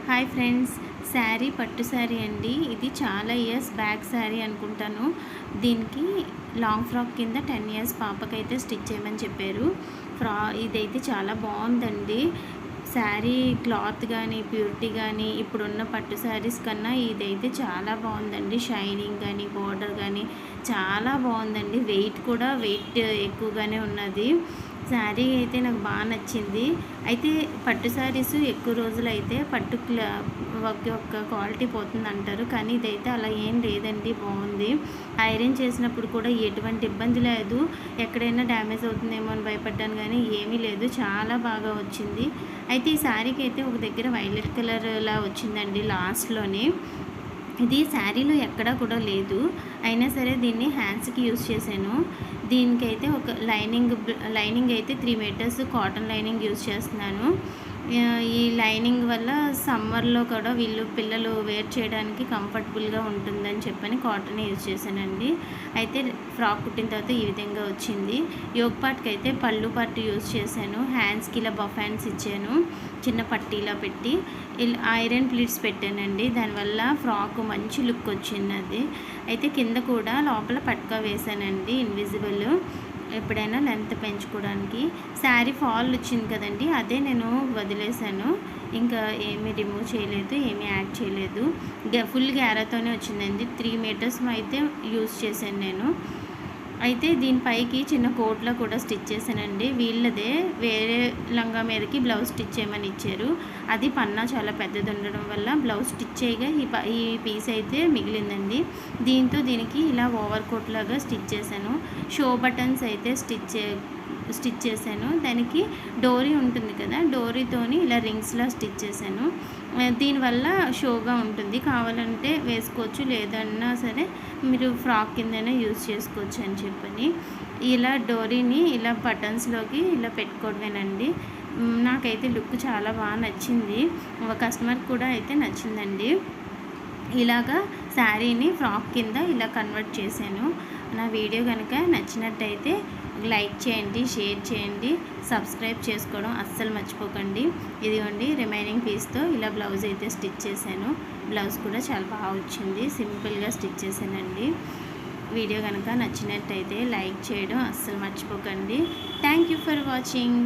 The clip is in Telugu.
హాయ్ ఫ్రెండ్స్, శారీ పట్టు శారీ అండి. ఇది చాలా ఇయర్స్ బ్యాక్ శారీ అనుకుంటాను. దీనికి లాంగ్ ఫ్రాక్ కింద 10 ఇయర్స్ పాపకైతే స్టిచ్ చేయమని చెప్పారు. ఇదైతే చాలా బాగుందండి. శారీ క్లాత్ కానీ ప్యూరిటీ కానీ ఇప్పుడున్న పట్టు శారీస్ కన్నా ఇదైతే చాలా బాగుందండి. షైనింగ్ కానీ బార్డర్ కానీ చాలా బాగుందండి. వెయిట్ ఎక్కువగానే ఉన్నది. శారీ అయితే నాకు బాగా నచ్చింది. అయితే పట్టు శారీస్ ఎక్కువ రోజులు అయితే యొక్క క్వాలిటీ పోతుంది అంటారు, కానీ ఇదైతే అలా ఏం లేదండి, బాగుంది. ఐరన్ చేసినప్పుడు కూడా ఎటువంటి ఇబ్బంది లేదు. ఎక్కడైనా డ్యామేజ్ అవుతుందేమో అని భయపడ్డాను, కానీ ఏమీ లేదు, చాలా బాగా వచ్చింది. అయితే ఈ శారీకి అయితే ఒక దగ్గర వైలెట్ కలర్లా వచ్చిందండి లాస్ట్లోనే. ఇది శారీలో ఎక్కడా కూడా లేదు. అయినా సరే దీన్ని హ్యాండ్స్కి యూజ్ చేశాను. దీనికైతే ఒక లైనింగ్ అయితే 3 మీటర్స్ కాటన్ లైనింగ్ యూజ్ చేస్తున్నాను. ఈ లైనింగ్ వల్ల సమ్మర్లో కూడా పిల్లలు వేర్ చేయడానికి కంఫర్టబుల్గా ఉంటుందని చెప్పని కాటన్ యూజ్ చేశానండి. అయితే ఫ్రాక్ కుట్టిన తర్వాత ఈ విధంగా వచ్చింది. యోగ్ పార్ట్కి అయితే పళ్ళు పార్ట్ యూజ్ చేశాను. హ్యాండ్స్కి ఇలా బఫ్ హ్యాండ్స్ ఇచ్చాను, చిన్న పట్టీలా పెట్టి ఇలా ఐరన్ ప్లీట్స్ పెట్టానండి. దానివల్ల ఫ్రాక్ మంచి లుక్ వచ్చింది. అయితే కింద కూడా లోపల పట్కా వేసానండి, ఇన్విజిబుల్, ఎప్పుడైనా లెంత్ పెంచుకోవడానికి. శారీ ఫాల్ వచ్చింది కదండి, అదే నేను వదిలేసాను. ఇంకా ఏమీ రిమూవ్ చేయలేదు, ఏమీ యాడ్ చేయలేదు. ఫుల్ గ్యారాతోనే వచ్చిందండి. 3 మీటర్స్ అయితే యూజ్ చేశాను నేను. అయితే దీనిపైకి చిన్న కోట్లా కూడా స్టిచ్ చేశానండి. వీళ్ళదే వేరే లంగా మీదకి బ్లౌజ్ స్టిచ్ చేయమని ఇచ్చారు. అది పన్నా చాలా పెద్దది ఉండడం వల్ల బ్లౌజ్ స్టిచ్ చేయగా ఈ పీస్ అయితే మిగిలిందండి. దీనికి ఇలా ఓవర్ కోట్ లాగా స్టిచ్ చేశాను. షో బటన్స్ అయితే స్టిచ్ చేశాను. దానికి డోరీ ఉంటుంది కదా, డోరీతోని ఇలా రింగ్స్లా స్టిచ్ చేశాను. దీనివల్ల షోగా ఉంటుంది, కావాలంటే వేసుకోవచ్చు, లేదన్నా సరే మీరు ఫ్రాక్ కిందనే యూజ్ చేసుకోవచ్చు అని చెప్పని ఇలా డోరీని ఇలా బటన్స్లోకి ఇలా పెట్టుకోవడమేనండి. నాకైతే లుక్ చాలా బాగా నచ్చింది. కస్టమర్కి కూడా అయితే నచ్చిందండి. ఇలాగా శారీని ఫ్రాక్ కింద ఇలా కన్వర్ట్ చేశాను. నా వీడియో కనుక నచ్చినట్టయితే లైక్ చేయండి, షేర్ చేయండి, సబ్స్క్రైబ్ చేసుకోవడం అస్సలు మర్చిపోకండి. ఇదిగోండి రిమైనింగ్ పీస్తో ఇలా బ్లౌజ్ అయితే స్టిచ్ చేశాను. బ్లౌజ్ కూడా చాలా బాగా వచ్చింది, సింపుల్గా స్టిచ్ చేశానండి. వీడియో కనుక నచ్చినట్టయితే లైక్ చేయడం అస్సలు మర్చిపోకండి. Thank you for watching.